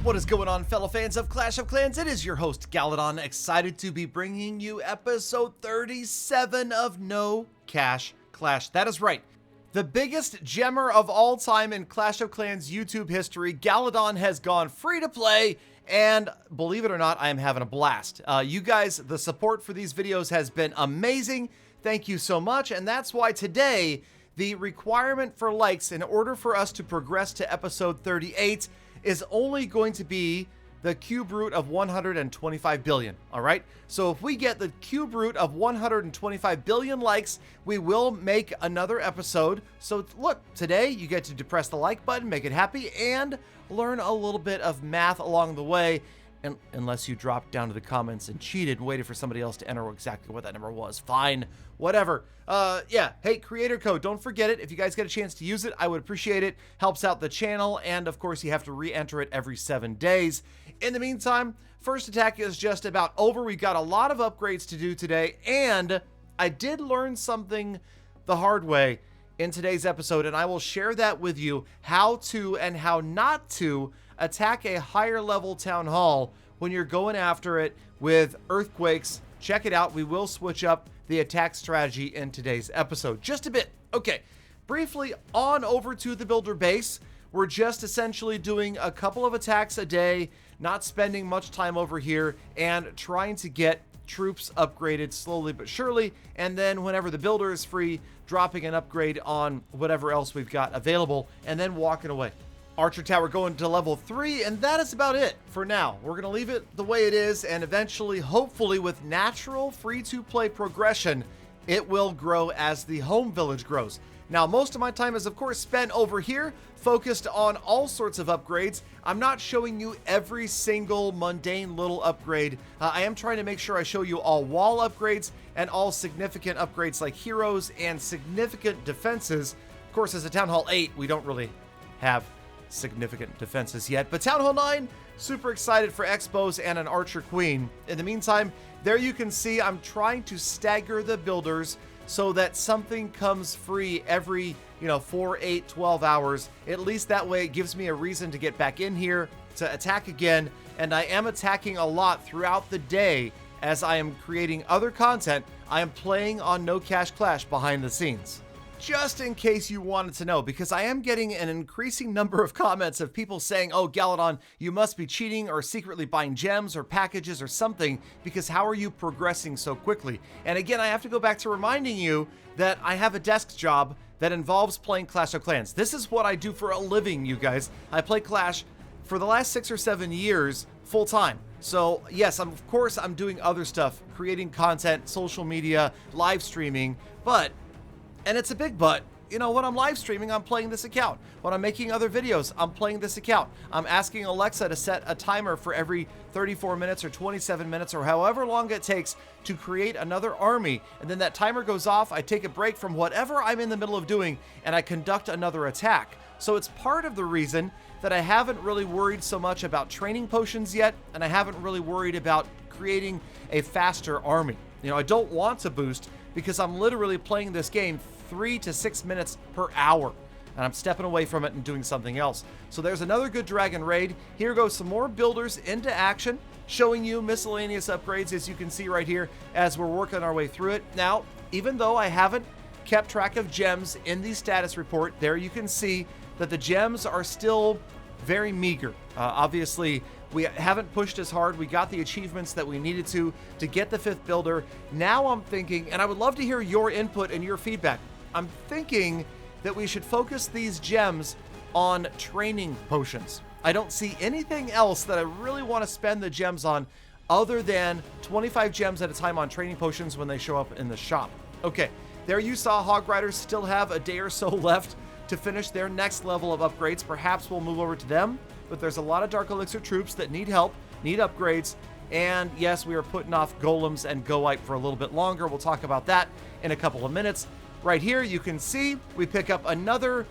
What is going on, fellow fans of Clash of Clans? It is your host, Galadon, excited to be bringing you episode 37 of No Cash Clash. That is right. The biggest gemmer of all time in Clash of Clans YouTube history, Galadon, has gone free to play, and believe it or not, I am having a blast. You guys, the support for these videos has been amazing. Thank you so much, and that's why today, the requirement for likes in order for us to progress to episode 38 is only going to be the cube root of 125 billion, all right? So if we get the cube root of 125 billion likes, we will make another episode. So look, today you get to depress the like button, make it happy, and learn a little bit of math along the way, and unless you dropped down to the comments and cheated and waited for somebody else to enter exactly what that number was. Fine, whatever. Yeah, hey, creator code, don't forget it. If you guys get a chance to use it, I would appreciate it. Helps out the channel, and of course, you have to re-enter it every 7 days. In the meantime, first attack is just about over. We've got a lot of upgrades to do today, and I did learn something the hard way in today's episode, and I will share that with you, how to and how not to attack a higher level town hall when you're going after it with earthquakes. Check it out. We will switch up the attack strategy in today's episode just a bit. Okay, briefly on over to the builder base. We're just essentially doing a couple of attacks a day, not spending much time over here, and trying to get troops upgraded slowly but surely, and then whenever the builder is free, dropping an upgrade on whatever else we've got available, and then walking away. Archer Tower going to level 3, and that is about it for now. We're going to leave it the way it is, and eventually, hopefully, with natural free-to-play progression, it will grow as the home village grows. Now, most of my time is, of course, spent over here, focused on all sorts of upgrades. I'm not showing you every single mundane little upgrade. I am trying to make sure I show you all wall upgrades and all significant upgrades like heroes and significant defenses. Of course, as a Town Hall 8, we don't really have significant defenses yet, but Town Hall 9, super excited for expos and an Archer Queen. In the meantime, there you can see I'm trying to stagger the builders so that something comes free every 4, 8, 12 hours. At least that way it gives me a reason to get back in here to attack again, and I am attacking a lot throughout the day as I am creating other content. I am playing on No Cash Clash behind the scenes. Just in case you wanted to know, because I am getting an increasing number of comments of people saying, oh, Galadon, you must be cheating or secretly buying gems or packages or something, because how are you progressing so quickly? And again, I have to go back to reminding you that I have a desk job that involves playing Clash of Clans. This is what I do for a living, you guys. I play Clash for the last 6 or 7 years full time. So yes, of course I'm doing other stuff, creating content, social media, live streaming, and it's a big but, when I'm live streaming, I'm playing this account. When I'm making other videos, I'm playing this account. I'm asking Alexa to set a timer for every 34 minutes or 27 minutes or however long it takes to create another army. And then that timer goes off, I take a break from whatever I'm in the middle of doing, and I conduct another attack. So it's part of the reason that I haven't really worried so much about training potions yet, and I haven't really worried about creating a faster army. I don't want to boost because I'm literally playing this game 3 to 6 minutes per hour, and I'm stepping away from it and doing something else. So there's another good dragon raid. Here goes some more builders into action, showing you miscellaneous upgrades, as you can see right here, as we're working our way through it. Now, even though I haven't kept track of gems in the status report, there you can see that the gems are still very meager. Obviously, we haven't pushed as hard. We got the achievements that we needed to get the 5th builder. Now I'm thinking, and I would love to hear your input and your feedback, I'm thinking that we should focus these gems on training potions. I don't see anything else that I really want to spend the gems on other than 25 gems at a time on training potions when they show up in the shop. Okay, there you saw Hog Riders still have a day or so left to finish their next level of upgrades. Perhaps we'll move over to them, but there's a lot of Dark Elixir troops that need help, need upgrades, and yes, we are putting off golems and goite for a little bit longer. We'll talk about that in a couple of minutes. Right here, you can see we pick up another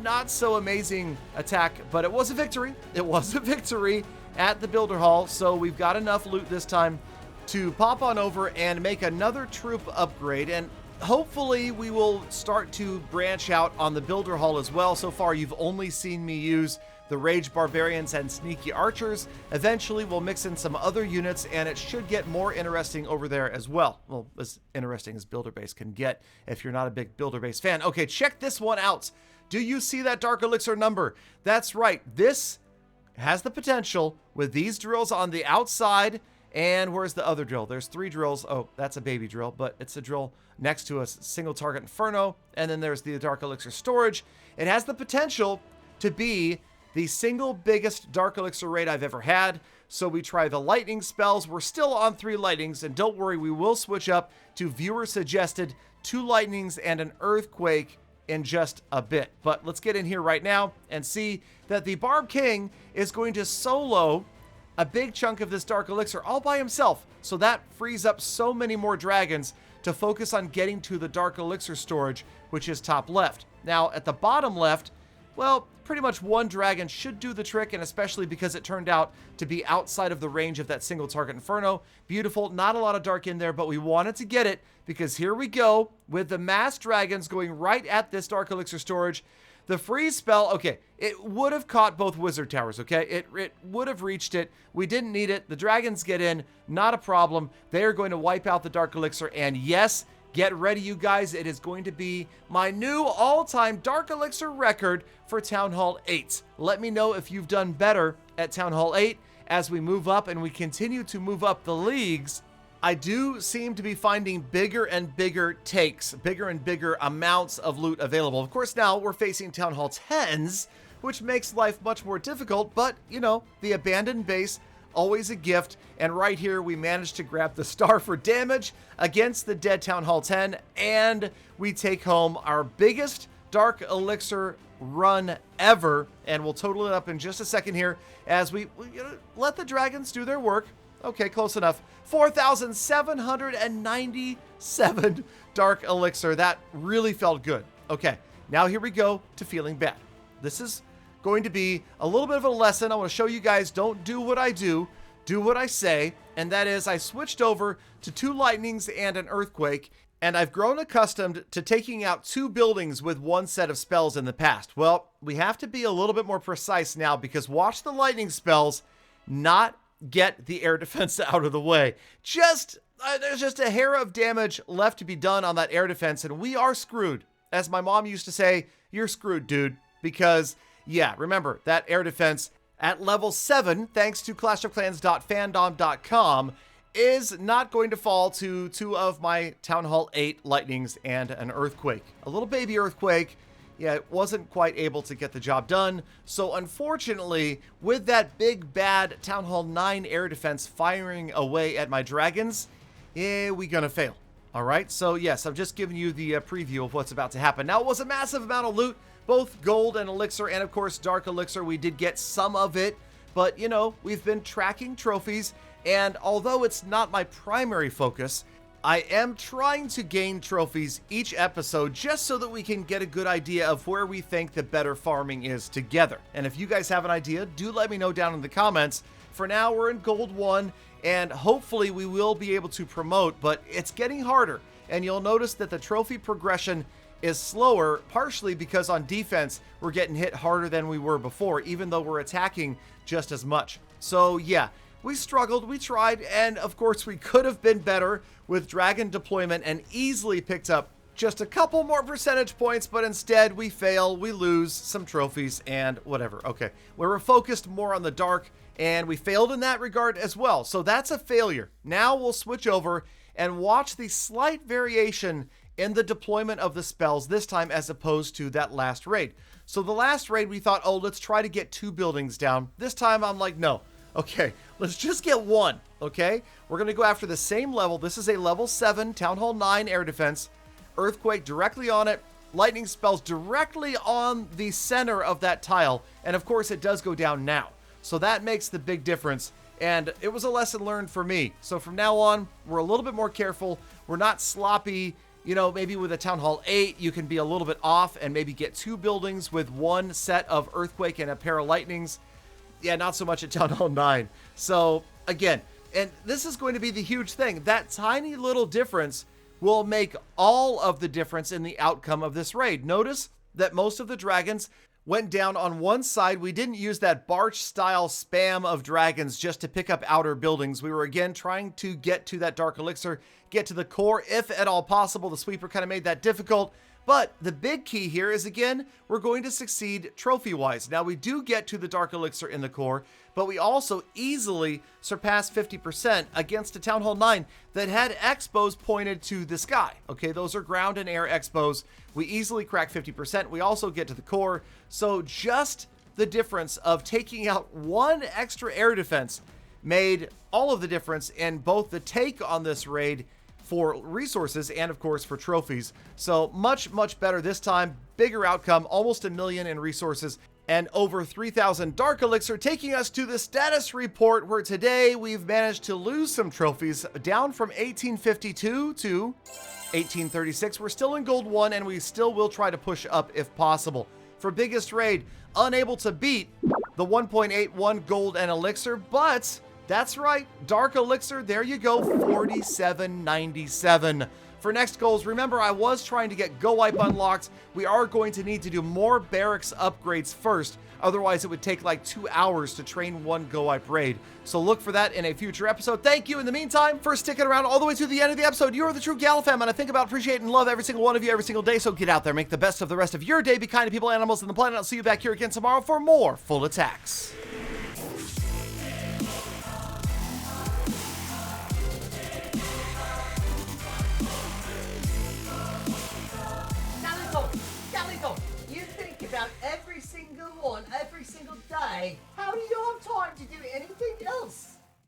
not so amazing attack, but it was a victory. It was a victory at the Builder Hall, so we've got enough loot this time to pop on over and make another troop upgrade. And hopefully we will start to branch out on the Builder Hall as well. So far, you've only seen me use the Rage Barbarians and Sneaky Archers. Eventually, we'll mix in some other units, and it should get more interesting over there as well. Well, as interesting as Builder Base can get if you're not a big Builder Base fan. Okay, check this one out. Do you see that Dark Elixir number? That's right. This has the potential with these drills on the outside. And where's the other drill? There's 3 drills. Oh, that's a baby drill, but it's a drill next to a single target Inferno. And then there's the Dark Elixir storage. It has the potential to be the single biggest Dark Elixir raid I've ever had. So we try the lightning spells. We're still on 3 lightnings, and don't worry, we will switch up to viewer suggested 2 lightnings and an earthquake in just a bit. But let's get in here right now and see that the Barb King is going to solo a big chunk of this Dark Elixir all by himself. So that frees up so many more dragons to focus on getting to the Dark Elixir storage, which is top left. Now at the bottom left, well, pretty much 1 dragon should do the trick, and especially because it turned out to be outside of the range of that single target Inferno. Beautiful, not a lot of dark in there, but we wanted to get it because here we go with the mass dragons going right at this Dark Elixir storage. The freeze spell, okay, it would have caught both wizard towers, okay? It would have reached it. We didn't need it. The dragons get in, not a problem. They are going to wipe out the Dark Elixir, and yes, get ready, you guys. It is going to be my new all-time Dark Elixir record for Town Hall 8. Let me know if you've done better at Town Hall 8 as we move up and we continue to move up the leagues. I do seem to be finding bigger and bigger takes, bigger and bigger amounts of loot available. Of course, now we're facing Town Hall 10s, which makes life much more difficult, but, you know, the abandoned base, always a gift. And right here, we managed to grab the star for damage against the dead Town Hall 10, and we take home our biggest Dark Elixir run ever. And we'll total it up in just a second here as we let the dragons do their work. Okay, close enough. 4,797 Dark Elixir. That really felt good. Okay, now here we go to feeling bad. This is going to be a little bit of a lesson. I want to show you guys, don't do what I do what I say. And that is I switched over to 2 lightnings and an earthquake, and I've grown accustomed to taking out 2 buildings with 1 set of spells in the past. Well, we have to be a little bit more precise now because watch the lightning spells not get the air defense out of the way. There's just a hair of damage left to be done on that air defense, and we are screwed. As my mom used to say, you're screwed, dude. Because, yeah, remember, that air defense at level 7, thanks to clashofclans.fandom.com, is not going to fall to 2 of my Town Hall 8 lightnings and an earthquake. A little baby earthquake. Yeah, it wasn't quite able to get the job done. So unfortunately, with that big bad Town Hall 9 air defense firing away at my dragons, we gonna fail. All right, so yes, I'm just giving you the preview of what's about to happen. Now, it was a massive amount of loot, both gold and elixir, and of course, Dark Elixir. We did get some of it, but you know, we've been tracking trophies, and although it's not my primary focus, I am trying to gain trophies each episode just so that we can get a good idea of where we think the better farming is together. And if you guys have an idea, do let me know down in the comments. For now, we're in Gold 1, and hopefully we will be able to promote, but it's getting harder. And you'll notice that the trophy progression is slower, partially because on defense, we're getting hit harder than we were before, even though we're attacking just as much. So yeah, we struggled, we tried, and of course we could have been better with dragon deployment and easily picked up just a couple more percentage points, but instead we fail, we lose some trophies and whatever. Okay, we were focused more on the dark and we failed in that regard as well. So that's a failure. Now we'll switch over and watch the slight variation in the deployment of the spells this time as opposed to that last raid. So the last raid we thought, oh, let's try to get 2 buildings down. This time I'm like, no. Okay, let's just get 1, okay? We're going to go after the same level. This is a level 7 Town Hall 9 air defense. Earthquake directly on it. Lightning spells directly on the center of that tile. And of course, it does go down now. So that makes the big difference. And it was a lesson learned for me. So from now on, we're a little bit more careful. We're not sloppy. You know, maybe with a Town Hall 8, you can be a little bit off and maybe get 2 buildings with 1 set of Earthquake and a pair of Lightnings. Yeah, not so much at Town Hall 9. So, again, and this is going to be the huge thing. That tiny little difference will make all of the difference in the outcome of this raid. Notice that most of the dragons went down on one side. We didn't use that Barch-style spam of dragons just to pick up outer buildings. We were, again, trying to get to that Dark Elixir, get to the core, if at all possible. The sweeper kind of made that difficult. But the big key here is, again, we're going to succeed trophy-wise. Now, we do get to the Dark Elixir in the core, but we also easily surpass 50% against a Town Hall 9 that had expos pointed to the sky. Okay, those are ground and air expos. We easily crack 50%. We also get to the core. So just the difference of taking out one extra air defense made all of the difference in both the take on this raid for resources and, of course, for trophies. So much, much better this time. Bigger outcome, almost 1 million in resources and over 3,000 Dark Elixir, taking us to the status report, where today we've managed to lose some trophies, down from 1852 to 1836. We're still in Gold 1, and we still will try to push up if possible. For biggest raid, unable to beat the 1.81 Gold and Elixir, but that's right, Dark Elixir, there you go, 4797. For next goals, remember I was trying to get Go Wipe unlocked. We are going to need to do more barracks upgrades first. Otherwise, it would take like 2 hours to train one Go Wipe raid. So look for that in a future episode. Thank you in the meantime for sticking around all the way to the end of the episode. You are the true Gal fam, and I think about, appreciate, and love every single one of you every single day. So get out there, make the best of the rest of your day, be kind to people, animals, and the planet. I'll see you back here again tomorrow for more Full Attacks. You think about every single one, every single day.